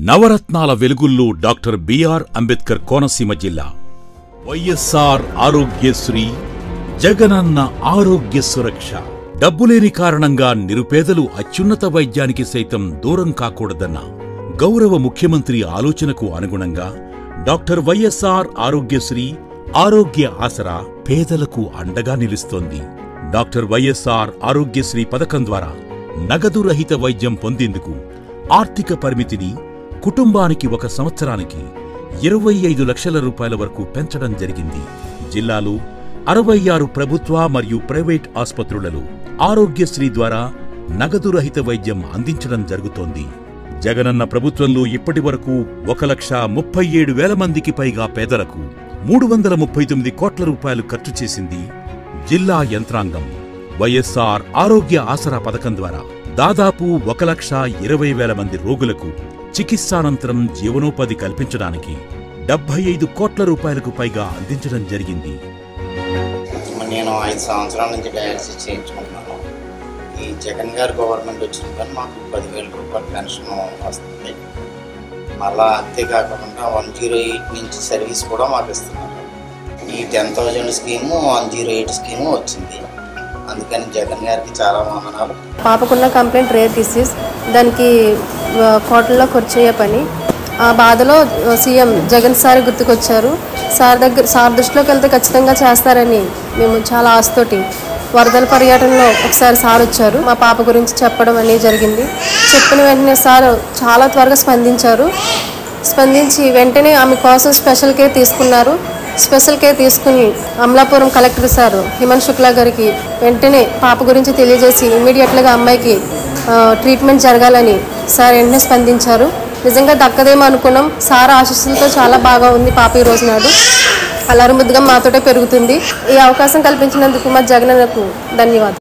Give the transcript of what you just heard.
నవరత్నాల వెలుగుల్లో doctor BR Ambedkar Konaseema జిల్లా. వైఎస్ఆర్ ఆరోగ్యశ్రీ, జగనన్న ఆరోగ్య సురక్ష. డబ్బులేని కారణంగా నిరుపేదలు అత్యున్నత వైద్యానికి సైతం దూరం కాకూడదన్న గౌరవ ముఖ్యమంత్రి ఆలోచనకు అనుగుణంగా డాక్టర్ వైఎస్ఆర్ ఆరోగ్యశ్రీ, ఆరోగ్య ఆసరా పేదలకు అండగా నిలుస్తోంది. డాక్టర్ వైఎస్ఆర్ ఆరోగ్యశ్రీ పథకం ద్వారా నగదు రహిత వైద్యం పొందేందుకు ఆర్థిక పరిమితిని కుటుంబానికి 1 సంవత్సరానికి 25 లక్షల రూపాయల వరకు పెంచడం జరిగింది. జిల్లాలో 66 ప్రభుత్వ మరియు ప్రైవేట్ ఆస్పత్రులలో ఆరోగ్యశ్రీ ద్వారా నగదు రహిత వైద్యం అందించడం జరుగుతోంది. జగనన్న ప్రభుత్వంలో ఇప్పటి వరకు 1,37,000 మందికి పైగా పేదలకు 339 కోట్ల రూపాయలు ఖర్చు చేసింది జిల్లా యంత్రాంగం. వైఎస్ఆర్ ఆరోగ్య ఆసరా పథకం ద్వారా దాదాపు 1,20,000 మంది రోగులకు చికిత్సానంతరం జీవనోపాధి కల్పించడానికి 75 కోట్ల రూపాయలకు పైగా అందించడం జరిగింది. నేను 5 సంవత్సరాల నుంచి డయాలసిస్ చేయించుకుంటున్నాను. ఈ జగన్ గారి గవర్నమెంట్ వచ్చిన కానీ మాకు 10,000 రూపాయల పెన్షన్ వస్తుంది. మళ్ళా అంతేకాకుండా 108 నుంచి సర్వీస్ కూడా మాకు ఇస్తున్నారు. ఈ 10,000 స్కీము 108 స్కీము వచ్చింది. అందుకని జగన్ గారికి చాలా వందనాలు. పాపకున్న కంప్లైంట్ రేర్ డిసీజ్, దానికి కోట్లలో ఖర్చు అయ్యే పని. ఆ బాధలో సీఎం జగన్ సార్ గుర్తుకొచ్చారు. సార్ దృష్టిలోకి వెళ్తే ఖచ్చితంగా చేస్తారని మేము చాలా ఆశతోటి వరదల పర్యటనలో ఒకసారి సార్ వచ్చారు. మా పాప గురించి చెప్పడం అనేది జరిగింది. చెప్పిన వెంటనే సార్ చాలా త్వరగా స్పందించి వెంటనే ఆమె కోసం స్పెషల్ కేర్ తీసుకున్నారు. స్పెషల్ కేర్ తీసుకుని అమలాపురం కలెక్టర్ సార్ హిమన్ శుక్లా గారికి వెంటనే పాప గురించి తెలియజేసి ఇమ్మీడియట్గా అమ్మాయికి ట్రీట్మెంట్ జరగాలని సార్ వెంటనే స్పందించారు. నిజంగా దక్కదేమో అనుకున్నాం. సార్ ఆశీస్సులతో చాలా బాగా ఉంది పాప ఈ రోజు నాడు. అల్లరి ముద్దుగా మాతోటే పెరుగుతుంది. ఈ అవకాశం కల్పించినందుకు మా జగనన్నకు ధన్యవాదాలు.